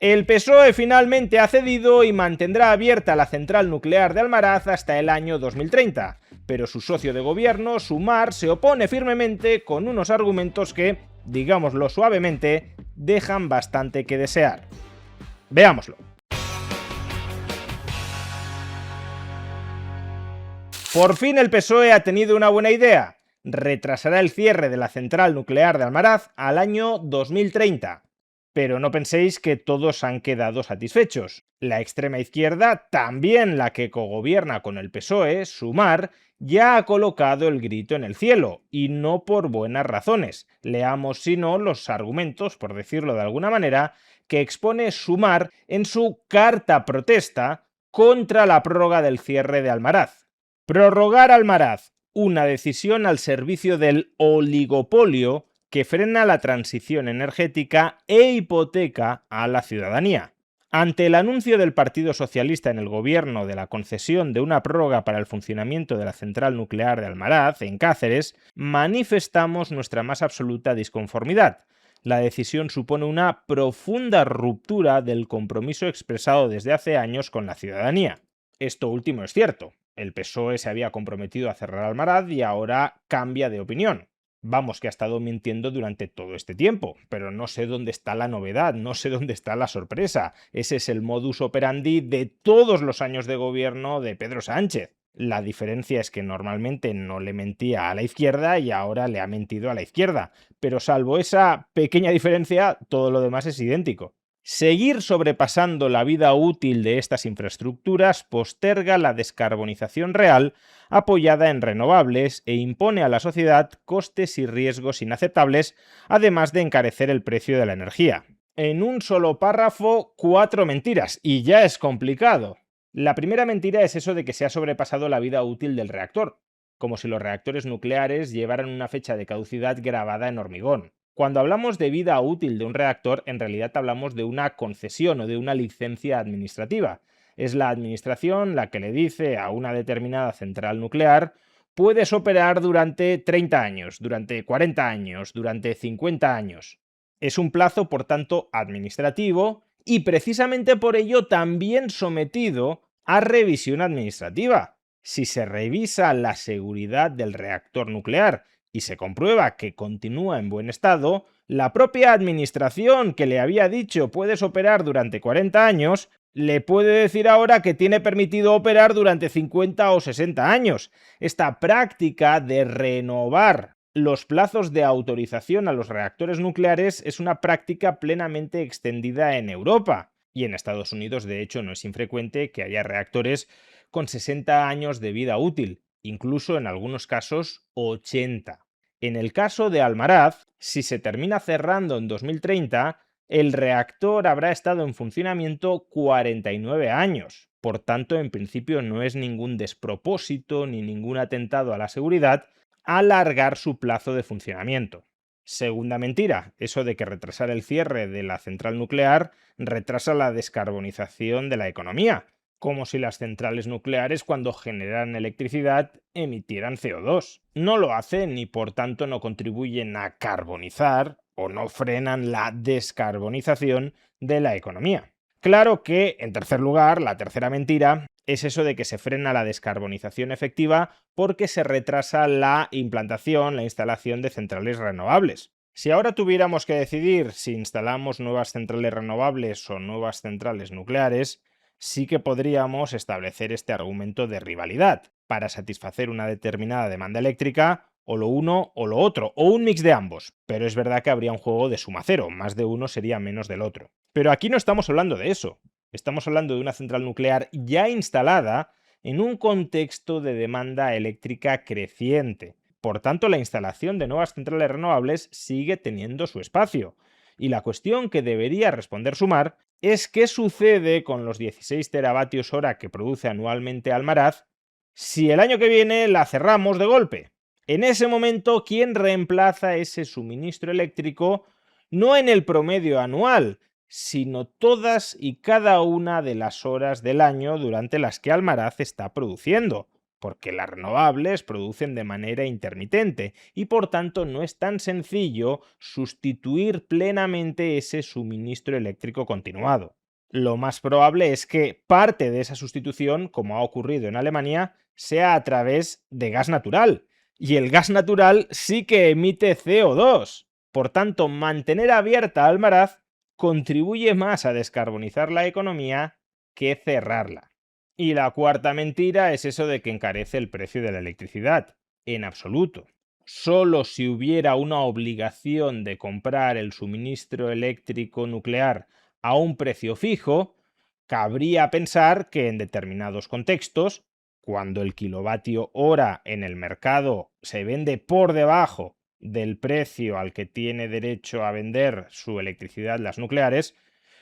El PSOE finalmente ha cedido y mantendrá abierta la central nuclear de Almaraz hasta el año 2030, pero su socio de gobierno, Sumar, se opone firmemente con unos argumentos que, digámoslo suavemente, dejan bastante que desear. Veámoslo. Por fin el PSOE ha tenido una buena idea. Retrasará el cierre de la central nuclear de Almaraz al año 2030. Pero no penséis que todos han quedado satisfechos. La extrema izquierda, también la que cogobierna con el PSOE, Sumar, ya ha colocado el grito en el cielo, y no por buenas razones. Leamos, si no, los argumentos, por decirlo de alguna manera, que expone Sumar en su carta protesta contra la prórroga del cierre de Almaraz. Prorrogar Almaraz, una decisión al servicio del oligopolio que frena la transición energética e hipoteca a la ciudadanía. Ante el anuncio del Partido Socialista en el gobierno de la concesión de una prórroga para el funcionamiento de la central nuclear de Almaraz, en Cáceres, manifestamos nuestra más absoluta disconformidad. La decisión supone una profunda ruptura del compromiso expresado desde hace años con la ciudadanía. Esto último es cierto. El PSOE se había comprometido a cerrar Almaraz y ahora cambia de opinión. Vamos, que ha estado mintiendo durante todo este tiempo, pero no sé dónde está la novedad, no sé dónde está la sorpresa. Ese es el modus operandi de todos los años de gobierno de Pedro Sánchez. La diferencia es que normalmente no le mentía a la izquierda y ahora le ha mentido a la izquierda. Pero salvo esa pequeña diferencia, todo lo demás es idéntico. Seguir sobrepasando la vida útil de estas infraestructuras posterga la descarbonización real apoyada en renovables e impone a la sociedad costes y riesgos inaceptables, además de encarecer el precio de la energía. En un solo párrafo, 4 mentiras, y ya es complicado. La primera mentira es eso de que se ha sobrepasado la vida útil del reactor, como si los reactores nucleares llevaran una fecha de caducidad grabada en hormigón. Cuando hablamos de vida útil de un reactor, en realidad hablamos de una concesión o de una licencia administrativa. Es la administración la que le dice a una determinada central nuclear: puedes operar durante 30 años, durante 40 años, durante 50 años. Es un plazo, por tanto, administrativo y precisamente por ello también sometido a revisión administrativa. Si se revisa la seguridad del reactor nuclear y se comprueba que continúa en buen estado, la propia administración que le había dicho puedes operar durante 40 años, le puede decir ahora que tiene permitido operar durante 50 o 60 años. Esta práctica de renovar los plazos de autorización a los reactores nucleares es una práctica plenamente extendida en Europa. Y en Estados Unidos, de hecho, no es infrecuente que haya reactores con 60 años de vida útil, incluso en algunos casos 80. En el caso de Almaraz, si se termina cerrando en 2030, el reactor habrá estado en funcionamiento 49 años. Por tanto, en principio no es ningún despropósito ni ningún atentado a la seguridad alargar su plazo de funcionamiento. Segunda mentira, eso de que retrasar el cierre de la central nuclear retrasa la descarbonización de la economía, como si las centrales nucleares, cuando generan electricidad, emitieran CO2. No lo hacen y por tanto no contribuyen a carbonizar o no frenan la descarbonización de la economía. Claro que, en tercer lugar, la tercera mentira es eso de que se frena la descarbonización efectiva porque se retrasa la implantación, la instalación de centrales renovables. Si ahora tuviéramos que decidir si instalamos nuevas centrales renovables o nuevas centrales nucleares, sí que podríamos establecer este argumento de rivalidad para satisfacer una determinada demanda eléctrica, o lo uno o lo otro, o un mix de ambos. Pero es verdad que habría un juego de suma cero, más de uno sería menos del otro. Pero aquí no estamos hablando de eso. Estamos hablando de una central nuclear ya instalada en un contexto de demanda eléctrica creciente. Por tanto, la instalación de nuevas centrales renovables sigue teniendo su espacio. Y la cuestión que debería responder Sumar es qué sucede con los 16 teravatios hora que produce anualmente Almaraz si el año que viene la cerramos de golpe. En ese momento, ¿quién reemplaza ese suministro eléctrico no en el promedio anual, sino todas y cada una de las horas del año durante las que Almaraz está produciendo? porque las renovables producen de manera intermitente y por tanto no es tan sencillo sustituir plenamente ese suministro eléctrico continuado. Lo más probable es que parte de esa sustitución, como ha ocurrido en Alemania, sea a través de gas natural. Y el gas natural sí que emite CO2. Por tanto, mantener abierta Almaraz contribuye más a descarbonizar la economía que cerrarla. Y la cuarta mentira es eso de que encarece el precio de la electricidad. En absoluto. Solo si hubiera una obligación de comprar el suministro eléctrico nuclear a un precio fijo, cabría pensar que en determinados contextos, cuando el kilovatio hora en el mercado se vende por debajo del precio al que tiene derecho a vender su electricidad las nucleares,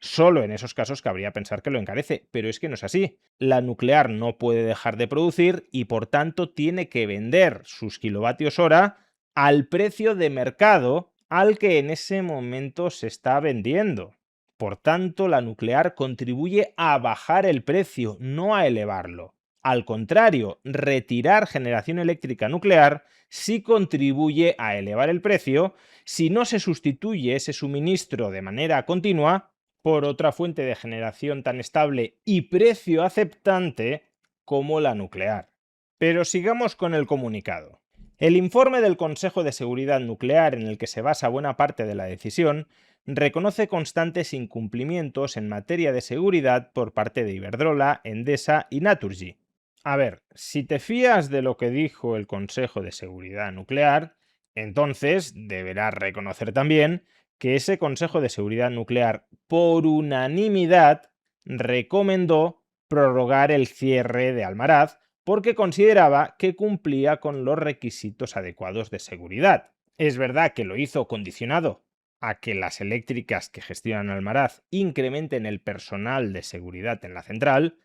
solo en esos casos cabría pensar que lo encarece, pero es que no es así. La nuclear no puede dejar de producir y por tanto tiene que vender sus kilovatios hora al precio de mercado al que en ese momento se está vendiendo. Por tanto, la nuclear contribuye a bajar el precio, no a elevarlo. Al contrario, retirar generación eléctrica nuclear sí contribuye a elevar el precio si no se sustituye ese suministro de manera continua por otra fuente de generación tan estable y precio aceptante como la nuclear. Pero sigamos con el comunicado. El informe del Consejo de Seguridad Nuclear, en el que se basa buena parte de la decisión, reconoce constantes incumplimientos en materia de seguridad por parte de Iberdrola, Endesa y Naturgy. A ver, si te fías de lo que dijo el Consejo de Seguridad Nuclear, entonces deberás reconocer también que ese Consejo de Seguridad Nuclear, por unanimidad, recomendó prorrogar el cierre de Almaraz porque consideraba que cumplía con los requisitos adecuados de seguridad. Es verdad que lo hizo condicionado a que las eléctricas que gestionan Almaraz incrementen el personal de seguridad en la central,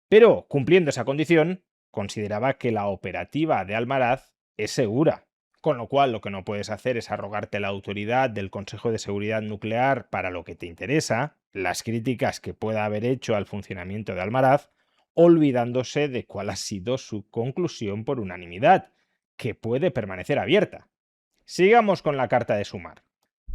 pero cumpliendo esa condición, consideraba que la operativa de Almaraz es segura. Con lo cual, lo que no puedes hacer es arrogarte la autoridad del Consejo de Seguridad Nuclear para lo que te interesa, las críticas que pueda haber hecho al funcionamiento de Almaraz, olvidándose de cuál ha sido su conclusión por unanimidad, que puede permanecer abierta. Sigamos con la carta de Sumar.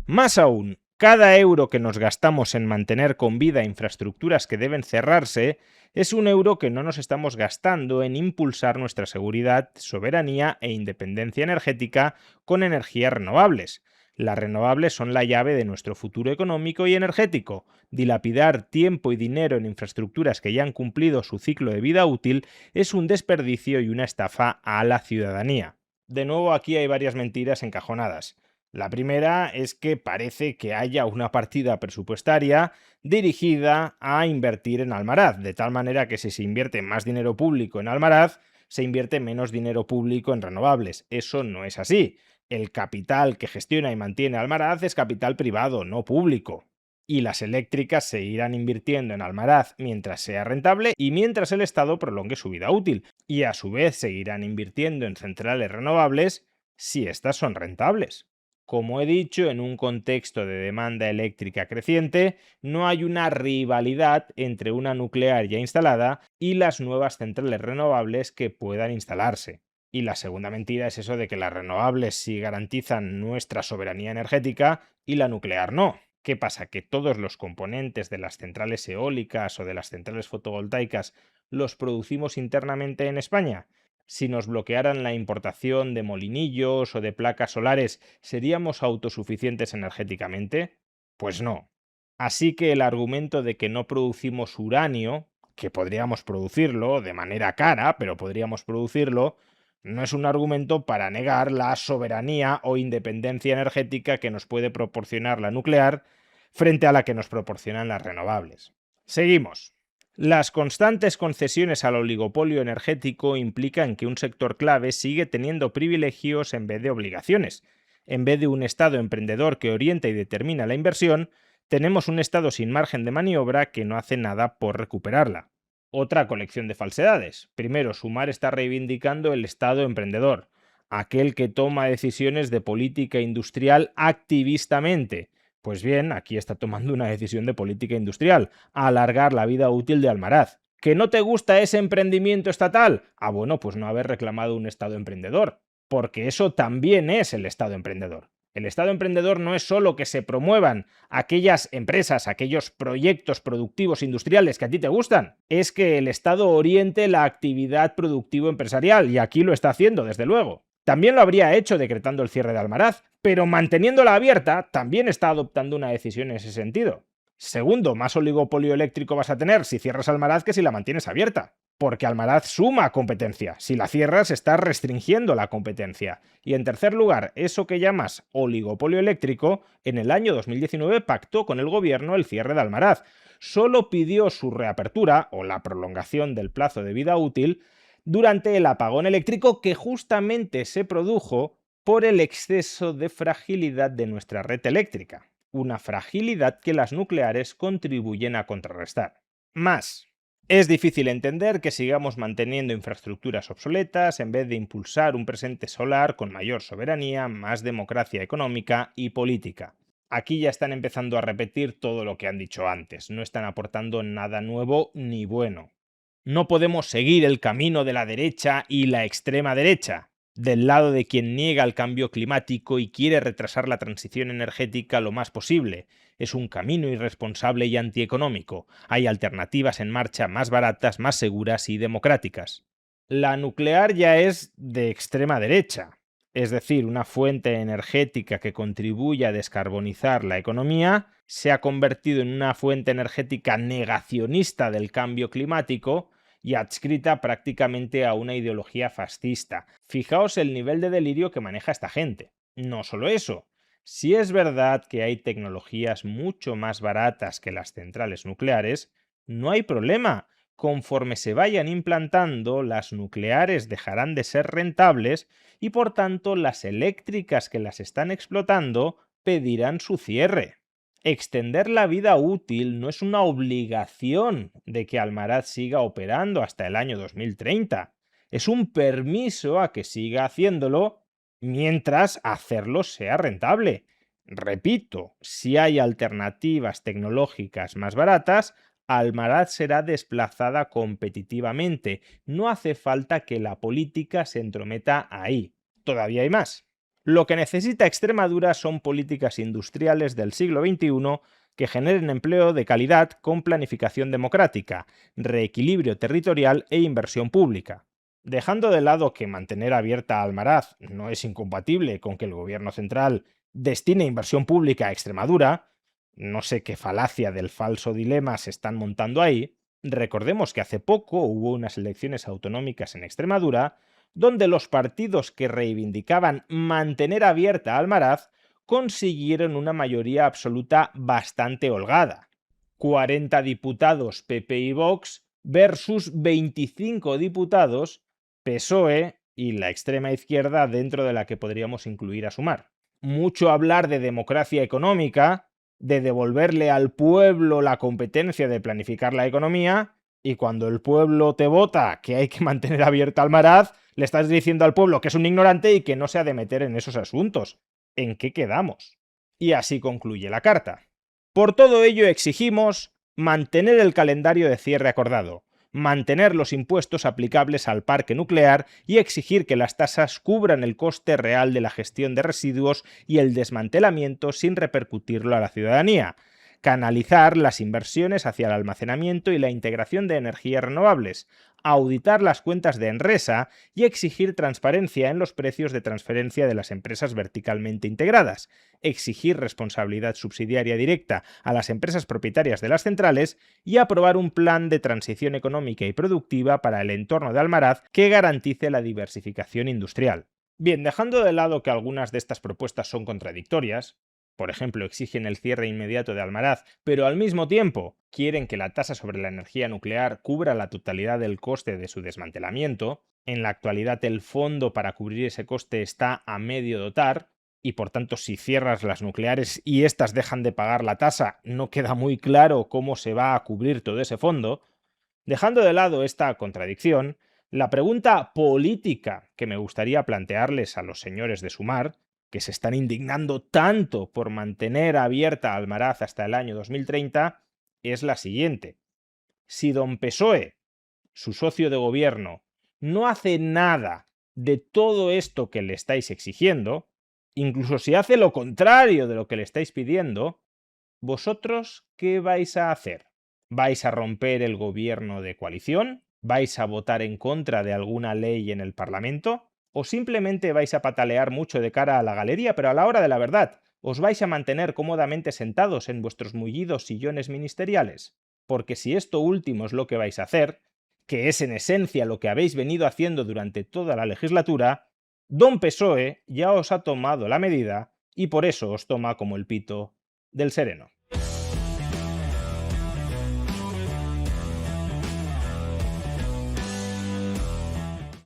Más aún, cada euro que nos gastamos en mantener con vida infraestructuras que deben cerrarse es un euro que no nos estamos gastando en impulsar nuestra seguridad, soberanía e independencia energética con energías renovables. Las renovables son la llave de nuestro futuro económico y energético. Dilapidar tiempo y dinero en infraestructuras que ya han cumplido su ciclo de vida útil es un desperdicio y una estafa a la ciudadanía. De nuevo, aquí hay varias mentiras encajonadas. La primera es que parece que haya una partida presupuestaria dirigida a invertir en Almaraz, de tal manera que si se invierte más dinero público en Almaraz, se invierte menos dinero público en renovables. Eso no es así. El capital que gestiona y mantiene Almaraz es capital privado, no público. Y las eléctricas seguirán invirtiendo en Almaraz mientras sea rentable y mientras el Estado prolongue su vida útil. Y a su vez seguirán invirtiendo en centrales renovables si éstas son rentables. Como he dicho, en un contexto de demanda eléctrica creciente, no hay una rivalidad entre una nuclear ya instalada y las nuevas centrales renovables que puedan instalarse. Y la segunda mentira es eso de que las renovables sí garantizan nuestra soberanía energética y la nuclear no. ¿Qué pasa? ¿Que todos los componentes de las centrales eólicas o de las centrales fotovoltaicas los producimos internamente en España? Si nos bloquearan la importación de molinillos o de placas solares, ¿seríamos autosuficientes energéticamente? Pues no. Así que el argumento de que no producimos uranio, que podríamos producirlo de manera cara, pero podríamos producirlo, no es un argumento para negar la soberanía o independencia energética que nos puede proporcionar la nuclear frente a la que nos proporcionan las renovables. Seguimos. Las constantes concesiones al oligopolio energético implican que un sector clave sigue teniendo privilegios en vez de obligaciones. En vez de un Estado emprendedor que orienta y determina la inversión, tenemos un Estado sin margen de maniobra que no hace nada por recuperarla. Otra colección de falsedades. Primero, Sumar está reivindicando el Estado emprendedor, aquel que toma decisiones de política industrial activistamente. Pues bien, aquí está tomando una decisión de política industrial, alargar la vida útil de Almaraz. ¿Que no te gusta ese emprendimiento estatal? Ah, bueno, pues no haber reclamado un Estado emprendedor, porque eso también es el Estado emprendedor. El Estado emprendedor no es solo que se promuevan aquellas empresas, aquellos proyectos productivos industriales que a ti te gustan, es que el Estado oriente la actividad productivo empresarial, y aquí lo está haciendo, desde luego. También lo habría hecho decretando el cierre de Almaraz, pero manteniéndola abierta también está adoptando una decisión en ese sentido. Segundo, más oligopolio eléctrico vas a tener si cierras Almaraz que si la mantienes abierta. Porque Almaraz suma competencia. Si la cierras, estás restringiendo la competencia. Y en tercer lugar, eso que llamas oligopolio eléctrico, en el año 2019 pactó con el gobierno el cierre de Almaraz. Solo pidió su reapertura o la prolongación del plazo de vida útil durante el apagón eléctrico que justamente se produjo por el exceso de fragilidad de nuestra red eléctrica. Una fragilidad que las nucleares contribuyen a contrarrestar. Más. Es difícil entender que sigamos manteniendo infraestructuras obsoletas en vez de impulsar un presente solar con mayor soberanía, más democracia económica y política. Aquí ya están empezando a repetir todo lo que han dicho antes, no están aportando nada nuevo ni bueno. No podemos seguir el camino de la derecha y la extrema derecha, del lado de quien niega el cambio climático y quiere retrasar la transición energética lo más posible. Es un camino irresponsable y antieconómico. Hay alternativas en marcha más baratas, más seguras y democráticas. La nuclear ya es de extrema derecha, es decir, una fuente energética que contribuye a descarbonizar la economía, se ha convertido en una fuente energética negacionista del cambio climático y adscrita prácticamente a una ideología fascista. Fijaos el nivel de delirio que maneja esta gente. No solo eso, si es verdad que hay tecnologías mucho más baratas que las centrales nucleares, no hay problema. Conforme se vayan implantando, las nucleares dejarán de ser rentables y por tanto las eléctricas que las están explotando pedirán su cierre. Extender la vida útil no es una obligación de que Almaraz siga operando hasta el año 2030. Es un permiso a que siga haciéndolo mientras hacerlo sea rentable. Repito, si hay alternativas tecnológicas más baratas, Almaraz será desplazada competitivamente. No hace falta que la política se entrometa ahí. Todavía hay más. Lo que necesita Extremadura son políticas industriales del siglo XXI que generen empleo de calidad con planificación democrática, reequilibrio territorial e inversión pública. Dejando de lado que mantener abierta Almaraz no es incompatible con que el gobierno central destine inversión pública a Extremadura, no sé qué falacia del falso dilema se están montando ahí, recordemos que hace poco hubo unas elecciones autonómicas en Extremadura donde los partidos que reivindicaban mantener abierta Almaraz consiguieron una mayoría absoluta bastante holgada. 40 diputados PP y Vox versus 25 diputados PSOE y la extrema izquierda dentro de la que podríamos incluir a Sumar. Mucho hablar de democracia económica, de devolverle al pueblo la competencia de planificar la economía, y cuando el pueblo te vota que hay que mantener abierta Almaraz, le estás diciendo al pueblo que es un ignorante y que no se ha de meter en esos asuntos. ¿En qué quedamos? Y así concluye la carta. Por todo ello exigimos mantener el calendario de cierre acordado, mantener los impuestos aplicables al parque nuclear y exigir que las tasas cubran el coste real de la gestión de residuos y el desmantelamiento sin repercutirlo a la ciudadanía. Canalizar las inversiones hacia el almacenamiento y la integración de energías renovables, auditar las cuentas de Enresa y exigir transparencia en los precios de transferencia de las empresas verticalmente integradas, exigir responsabilidad subsidiaria directa a las empresas propietarias de las centrales y aprobar un plan de transición económica y productiva para el entorno de Almaraz que garantice la diversificación industrial. Bien, dejando de lado que algunas de estas propuestas son contradictorias, por ejemplo, exigen el cierre inmediato de Almaraz, pero al mismo tiempo quieren que la tasa sobre la energía nuclear cubra la totalidad del coste de su desmantelamiento. En la actualidad el fondo para cubrir ese coste está a medio dotar, y por tanto si cierras las nucleares y éstas dejan de pagar la tasa, no queda muy claro cómo se va a cubrir todo ese fondo. Dejando de lado esta contradicción, la pregunta política que me gustaría plantearles a los señores de Sumar, que se están indignando tanto por mantener abierta Almaraz hasta el año 2030, es la siguiente. Si don PSOE su socio de gobierno, no hace nada de todo esto que le estáis exigiendo, incluso si hace lo contrario de lo que le estáis pidiendo, ¿vosotros qué vais a hacer? ¿Vais a romper el gobierno de coalición? ¿Vais a votar en contra de alguna ley en el Parlamento? ¿O simplemente vais a patalear mucho de cara a la galería, pero a la hora de la verdad, os vais a mantener cómodamente sentados en vuestros mullidos sillones ministeriales? Porque si esto último es lo que vais a hacer, que es en esencia lo que habéis venido haciendo durante toda la legislatura, Don PSOE ya os ha tomado la medida y por eso os toma como el pito del sereno.